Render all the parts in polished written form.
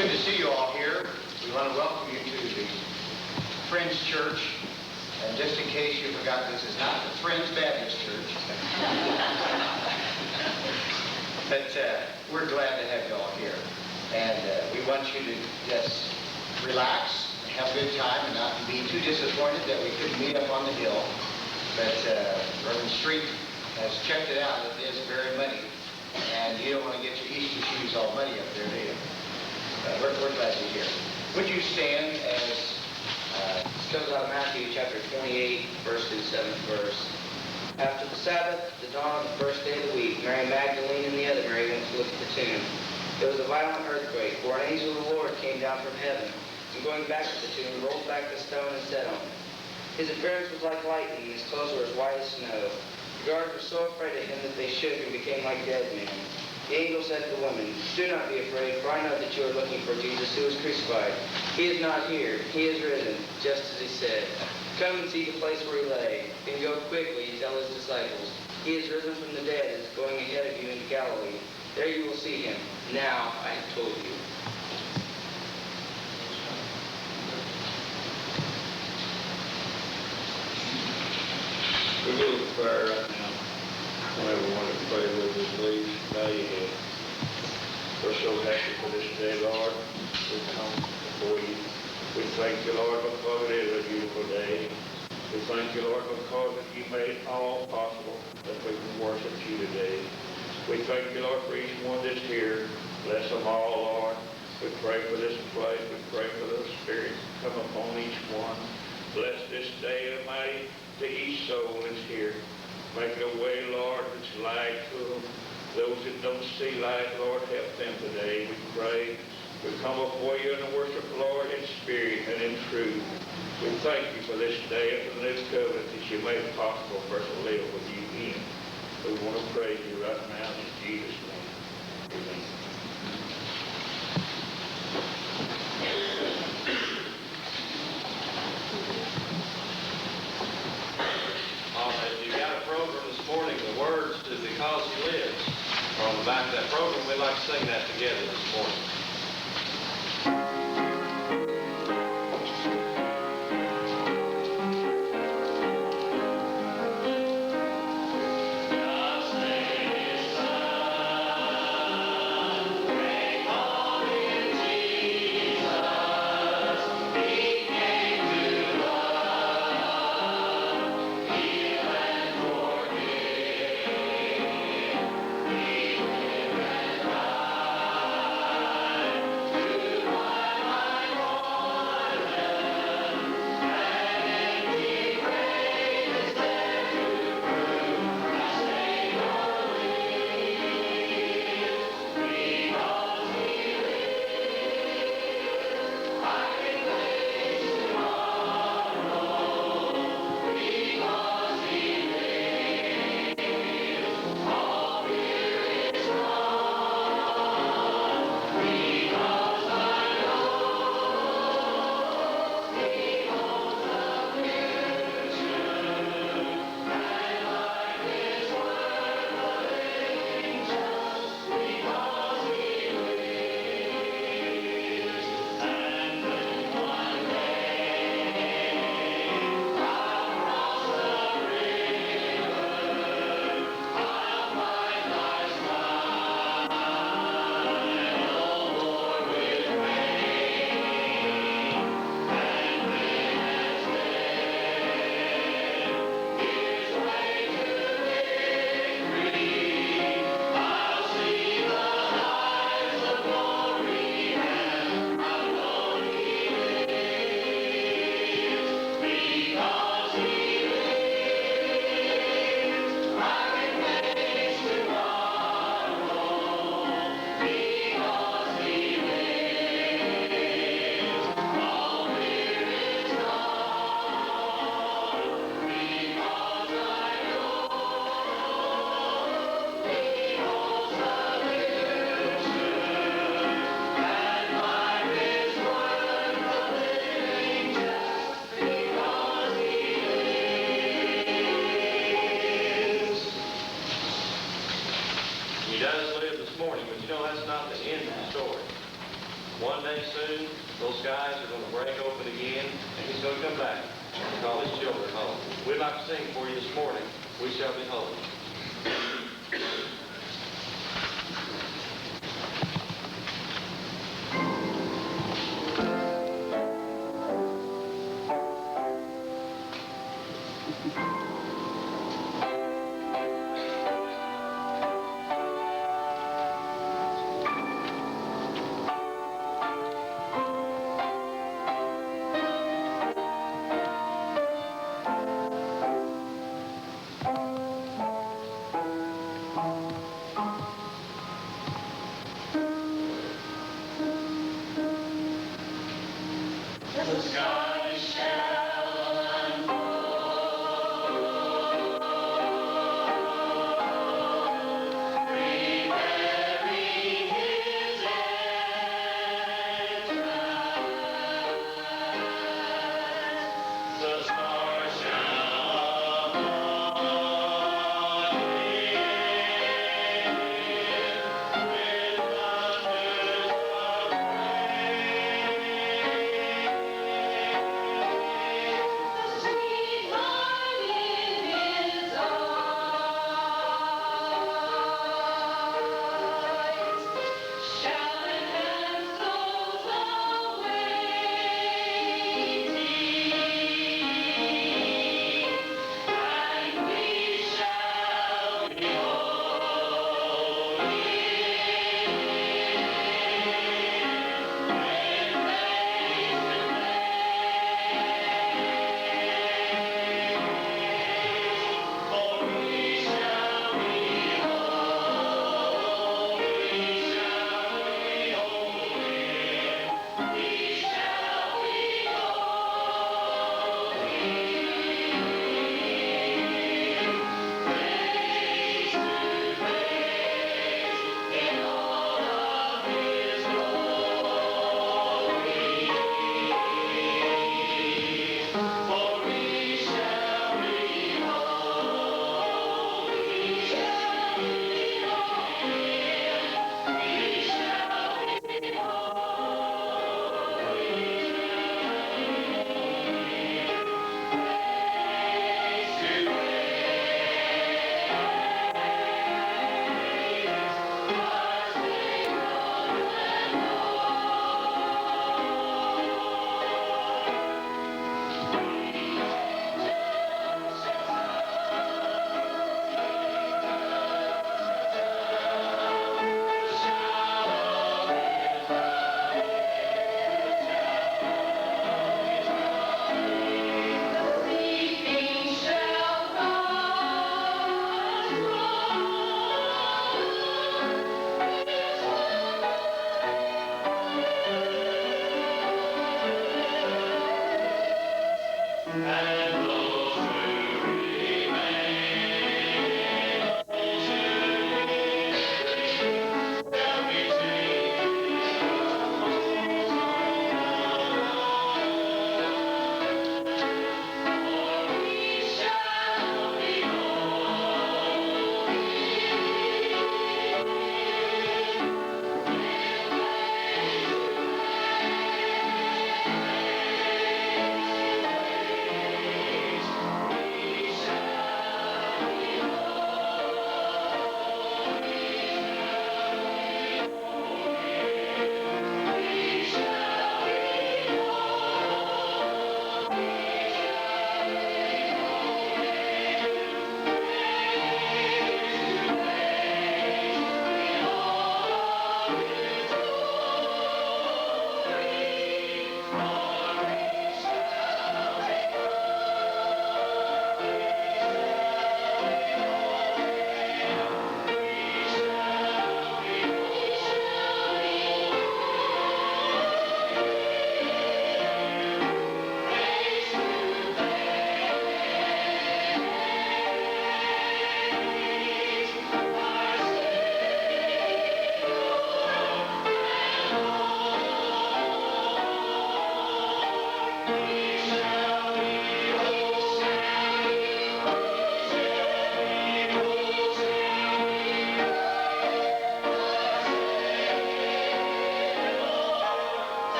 Good to see you all here. We want to welcome you to the Friends Church. And just in case you forgot, this is not the Friends Baptist Church. But we're glad to have you all here. And we want you to just relax, have a good time, and not be too disappointed that we couldn't meet up on the hill. But Reverend Street has checked it out. It is very muddy. And you don't want to get your Easter shoes all muddy up there, do you? We're glad you're here. Would you stand as... This comes out of Matthew chapter 28, verse through 7th verse. After the Sabbath, the dawn of the first day of the week, Mary Magdalene and the other Mary went to look at the tomb. There was a violent earthquake, for an angel of the Lord came down from heaven, and going back to the tomb, rolled back the stone and sat on it. His appearance was like lightning, and his clothes were as white as snow. The guards were so afraid of him that they shook and became like dead men. The angel said to the women, "Do not be afraid, for I know that you are looking for Jesus who was crucified. He is not here. He is risen, just as he said. Come and see the place where he lay, and go quickly and tell his disciples. He is risen from the dead and is going ahead of you into Galilee. There you will see him. Now I have told you." We'll do a prayer right now. Whenever we want to pray with us, please bow your head. We're so happy for this day, Lord. We come before you. We thank you, Lord, because it is a beautiful day. We thank you, Lord, because you made it all possible that we can worship you today. We thank you, Lord, for each one that's here. Bless them all, Lord. We pray for this place. We pray for the Spirit to come upon each one. Bless this day, Almighty, to each soul that's here. Make a way, Lord, that's light to them. Those that don't see light, Lord, help them today. We pray. We come before you and worship, Lord, in spirit and in truth. We thank you for this day and for the new covenant that you made it possible for us to live with you in. We want to praise you right now in Jesus' name. Amen. All right, you got a program this morning, the words to Because He Lives are on the back of that program. We'd like to sing that together this morning. He does live this morning, but you know that's not the end of the story. One day soon, those skies are going to break open again, and he's going to come back and call his children home. We'd like to sing for you this morning, We Shall Be Home.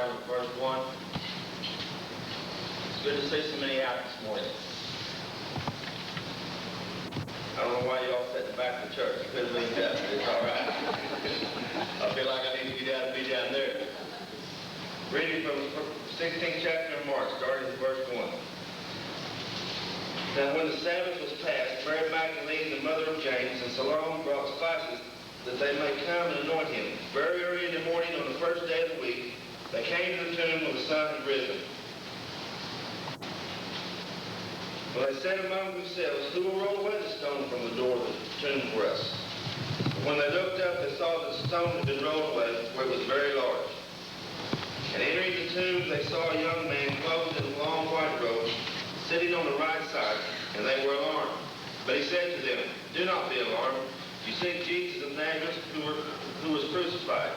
starting with verse 1. It's good to see so many out this morning. I don't know why y'all sat in the back of the church. It could have been down, but it's all right. I feel like I need to get out and be down there. Reading from the 16th chapter of Mark, starting with verse 1. Now when the Sabbath was past, Mary Magdalene, the mother of James, and Salome brought spices that they might come and anoint him. Very early in the morning on the first day of the week, they came to the tomb when the sun had risen. Well, they said among themselves, who will roll away the stone from the door of the tomb for us? But when they looked up, they saw that the stone had been rolled away, for it was very large. And entering the tomb, they saw a young man clothed in a long white robe, sitting on the right side, and they were alarmed. But he said to them, do not be alarmed. You seek Jesus of Nazareth, who was crucified.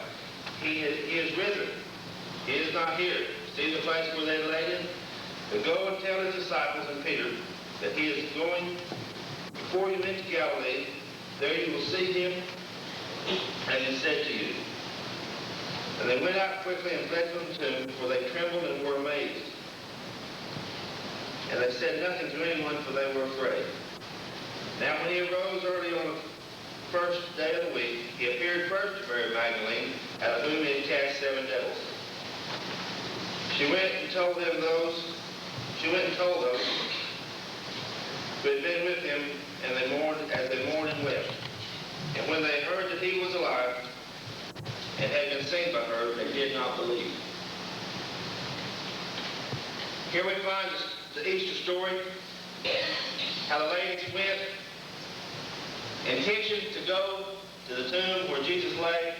He is risen. He is not here. See the place where they laid him? But go and tell his disciples and Peter that he is going before you into Galilee. There you will see him, as he said to you. And they went out quickly and fled from the tomb, for they trembled and were amazed. And they said nothing to anyone, for they were afraid. Now when he arose early on the first day of the week, he appeared first to Mary Magdalene, out of whom he had cast 7 devils. She went and told those who had been with him, and they mourned and wept. And when they heard that he was alive and had been seen by her, they did not believe. Here we find the Easter story, how the ladies went, intention to go to the tomb where Jesus lay,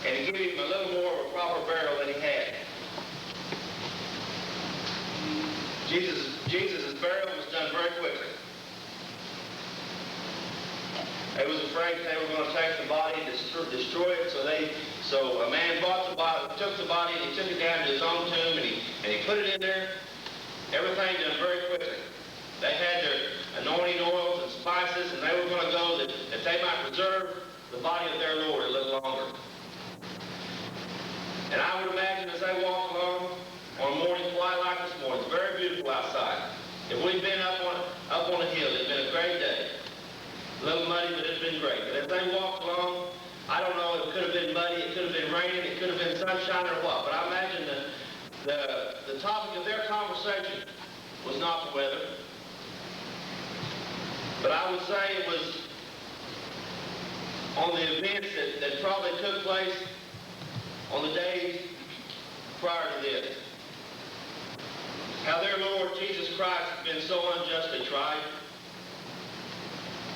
and to give him a little more of a proper burial than he had. Jesus' burial was done very quickly. They was afraid they were going to take the body and destroy it, so a man bought the body, took the body, and he took it down to his own tomb, and he put it in there. Everything done very quickly. They had their anointing oils and spices, and they were going to go that they might preserve the body of their Lord a little longer. And I would imagine as they walked along on a morning twilight this morning, it's very beautiful outside. If we'd been up on a hill, it'd been a great day. A little muddy, but it'd been great. But as they walked along, I don't know, it could have been muddy, it could have been raining, it could have been sunshine or what, but I imagine the topic of their conversation was not the weather. But I would say it was on the events that probably took place on the days prior to this. How their Lord Jesus Christ has been so unjustly tried.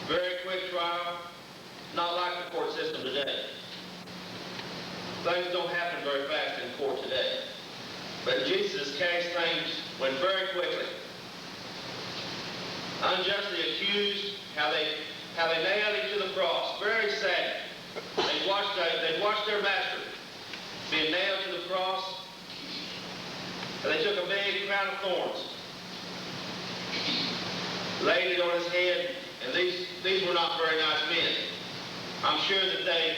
Very quick trial, not like the court system today. Things don't happen very fast in court today. But in Jesus' case, things went very quickly. Unjustly accused, how they nailed him to the cross. Very sad. They watched their master being nailed to the cross, and they took a big crown of thorns, laid it on his head, and these were not very nice men. I'm sure that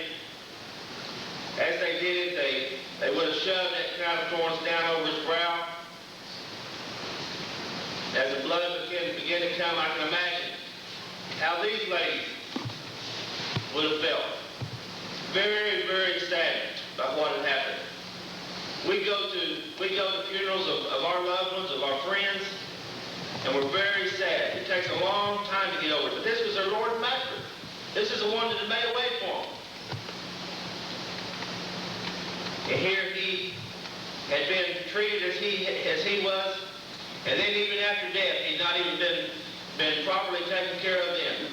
as they did it, they would have shoved that crown of thorns down over his brow. As the blood began to come, I can imagine how these ladies would have felt. Very, very sad about what had happened. We go to funerals of our loved ones, of our friends, and we're very sad. It takes a long time to get over it. But this was their Lord and Master. This is the one that had made a way for them. And here he had been treated as he was, and then even after death, he'd not even been properly taken care of then.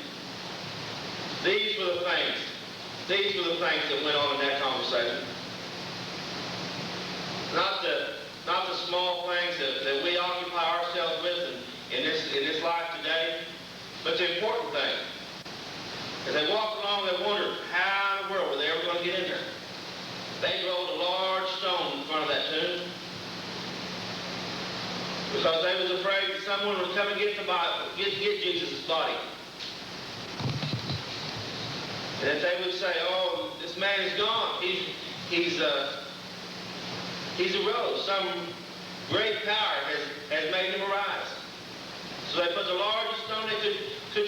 These were the things that went on in that conversation. Not the small things that we occupy ourselves with in this life today, but the important thing. As they walked along, they wondered how in the world were they ever going to get in there. They rolled a large stone in front of that tomb because they was afraid that someone would come and get Jesus' body. And that they would say, "Oh, this man is gone. He's He's arose. Some great power has made him arise. So they put the largest stone they could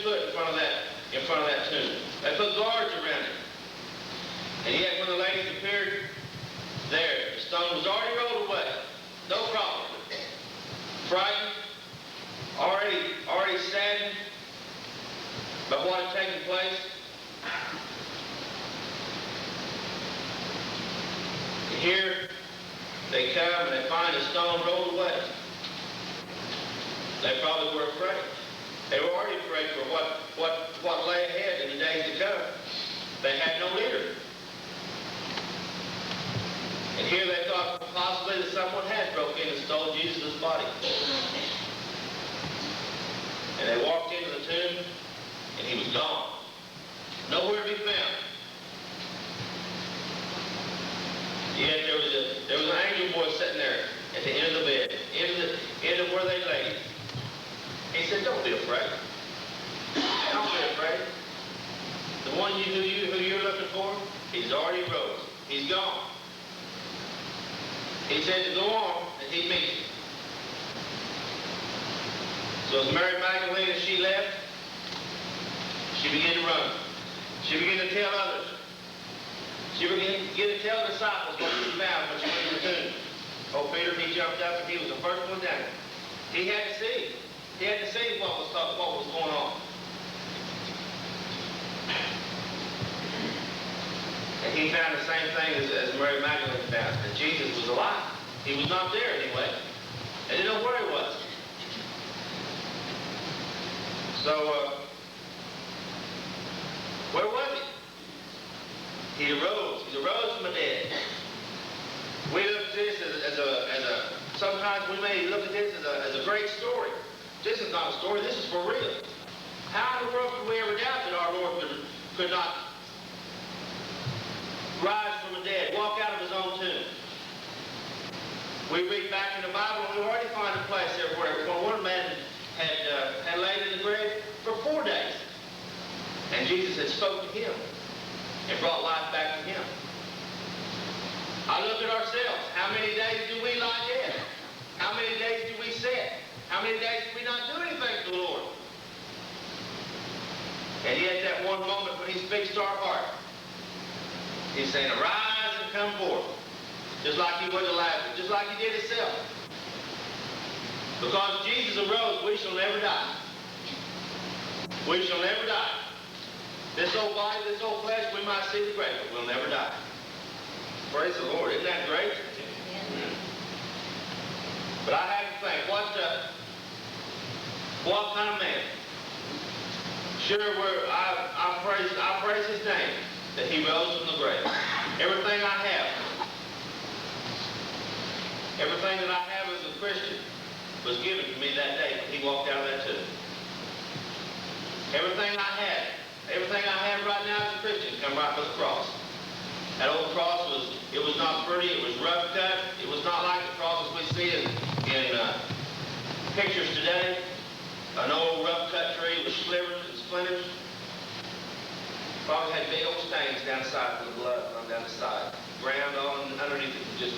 put in front of that tomb. They put guards around it. And yet when the ladies appeared there, the stone was already rolled away. No problem. Frightened, already saddened by what had taken place. And here they come and they find the stone rolled away. They probably were afraid. They were already afraid for what lay ahead in the days to come. They had no leader. And here they thought possibly that someone had broke in and stole Jesus' body. And they walked into the tomb, and he was gone. Nowhere to be found. Yet there was an angel boy sitting there at the end of the bed, end of where they laid. He said, "Don't be afraid. Don't be afraid. The one who you're looking for, he's already rose. He's gone." He said to go on and he'd meet you. So as Mary Magdalene, as she left, she began to run. She began to tell others. She began to tell the disciples what she found when she went to the tomb. Oh, Peter, he jumped up and he was the first one down. He had to see. He had to see what was going on. And he found the same thing as Mary Magdalene found, that Jesus was alive. He was not there anyway. They didn't know where he was. So, where was he? He arose. He arose from the dead. We look at this sometimes we may look at this as a great story. This is not a story. This is for real. How in the world could we ever doubt that our Lord could not rise from the dead, walk out of his own tomb? We read back in the Bible, and we already find a place there where one man had laid in the grave for 4 days. And Jesus had spoken to him and brought life back to him. I look at ourselves. How many days do we lie dead? How many days do we sit? How many days do we not do anything for the Lord? And yet that one moment when he speaks to our heart, he's saying, "Arise and come forth." Just like he was to Lazarus, just like he did himself. Because Jesus arose, we shall never die. We shall never die. This old body, this old flesh, we might see the grave, but we'll never die. Praise the Lord. Isn't that great? Amen. But I have to think, what kind of man? Sure, I praise his name, that he rose from the grave. Everything I have, everything that I have as a Christian was given to me that day when he walked out of that tomb. Everything I have right now as a Christian come right from the cross. That old cross was not pretty, it was rough cut. It was not like the crosses we see in pictures today. An old rough cut tree with slivers and splinters. Probably had big old stains down the side for the blood run down the side. Ground all underneath it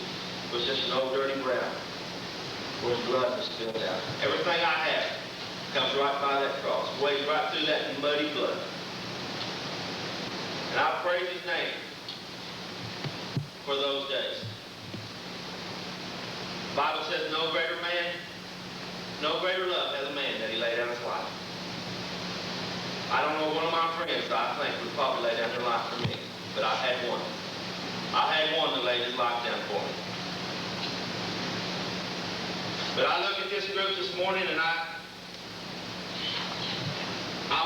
was just an old dirty brown where his blood was spilled out. Everything I have comes right by that cross, wades right through that muddy blood. And I praise his name for those days. The Bible says no greater love has a man that he laid down his life. I don't know one of my friends that I think would probably lay down their life for me, but I've had one. I had one that laid his life down for me. But I look at this group this morning and I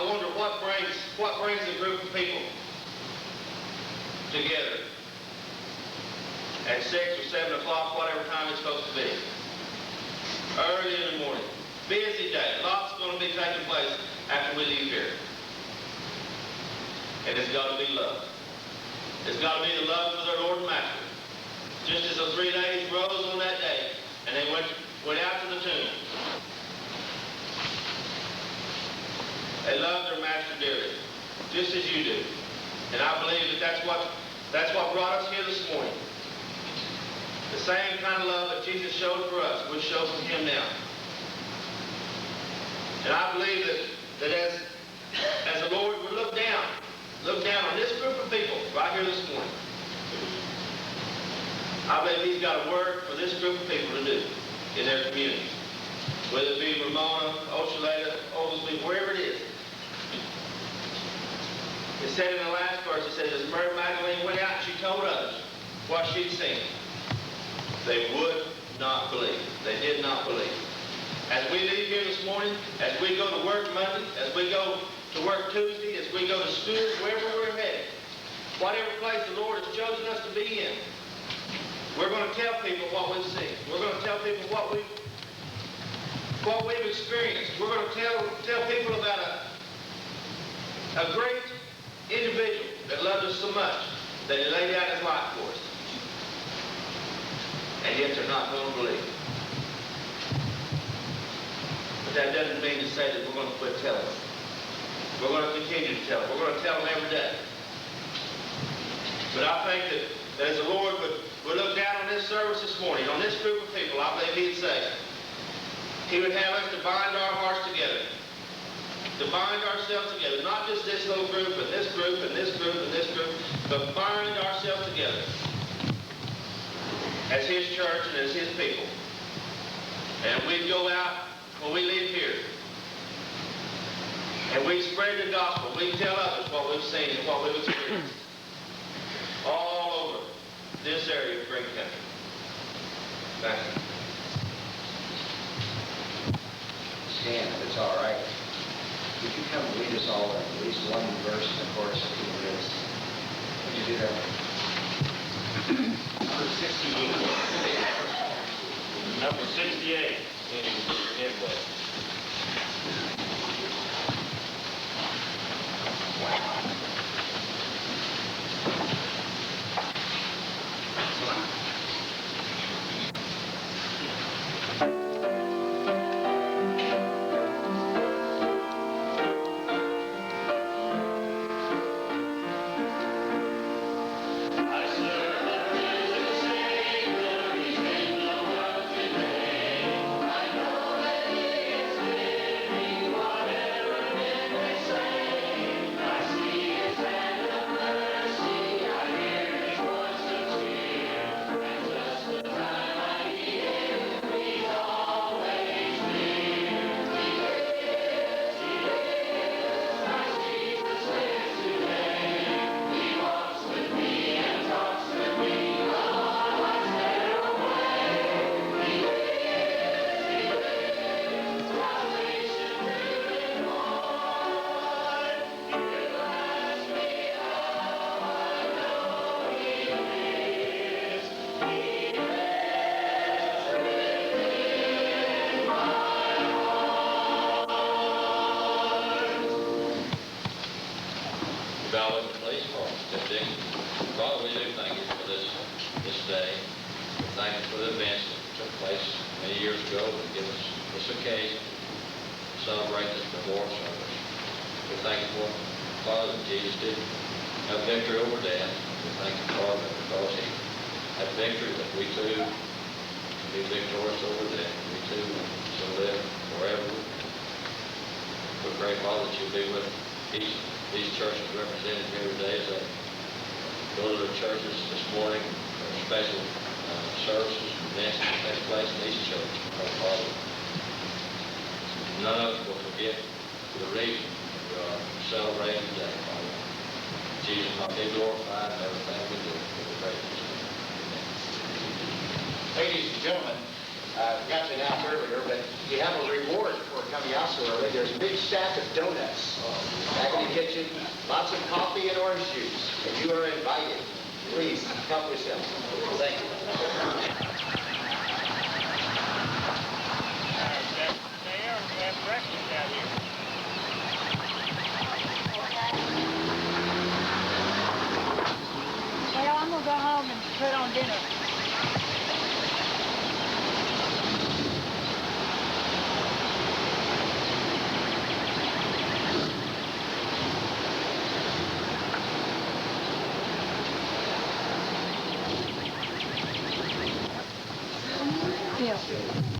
wonder what brings a group of people together at 6 or 7 o'clock, whatever time it's supposed to be. Early in the morning. Busy day. Lots going to be taking place after we leave here. And it's got to be love. It's got to be the love for their Lord and Master. Just as the 3 ladies rose on that day and they went out to the tomb. They loved their Master dearly, just as you do. And I believe that that's what brought us here this morning. The same kind of love that Jesus showed for us, we'll show for him now. And I believe that as the Lord would look down on this group of people right here this morning, I believe he's got a work for this group of people to do in their community. Whether it be Ramona, Oshaleta, Oglesby, wherever it is. It said in the last verse, it says, as Mary Magdalene went out and she told others what she'd seen, they would not believe. They did not believe. As we leave here this morning, as we go to work Monday, as we go to work Tuesday, as we go to school, wherever we're headed, whatever place the Lord has chosen us to be in, we're going to tell people what we've seen. We're going to tell people what we've experienced. We're going to tell people about a great individual that loved us so much that he laid down his life for us. And yet they're not going to believe. But that doesn't mean to say that we're going to quit telling them. We're going to continue to tell them. We're going to tell them every day. But I think that as the Lord would look down on this service this morning, on this group of people, I believe he'd say, he would have us to bind our hearts together. To bind ourselves together. Not just this little group, and this group, and this group, and this group, but bind ourselves together as his church and as his people. And we'd go out when we leave here. And we spread the gospel. We tell others what we've seen and what we've experienced. All over this area of Green Country. Thank you. Stand, if it's all right. Would you come and lead us all in at least one verse in the chorus of the hymns? Would you do that? Number 68. Number 68 in hymn book. Father, we do thank you for this day. We thank you for the events that took place many years ago that give us this occasion to celebrate this memorial service. We thank you for, Father, that Jesus did have victory over death. We thank you, Father, that because he had victory, that we too can be victorious over death. We too shall live forever. We pray, Father, that you'll be with these churches represented here today as they go to their churches this morning for special services, events that take place in each church. Pray, Father, none of us will forget the reason we are celebrating today, Father. Jesus might be glorified in everything we do. We pray in his name. Amen. Ladies and gentlemen, I forgot to announce earlier, but you have a reward for coming out so early. There's a big stack of donuts back in the kitchen, lots of coffee and orange juice, and you are invited. Please, help yourself. Thank you. Well, I'm going to go home and put on dinner.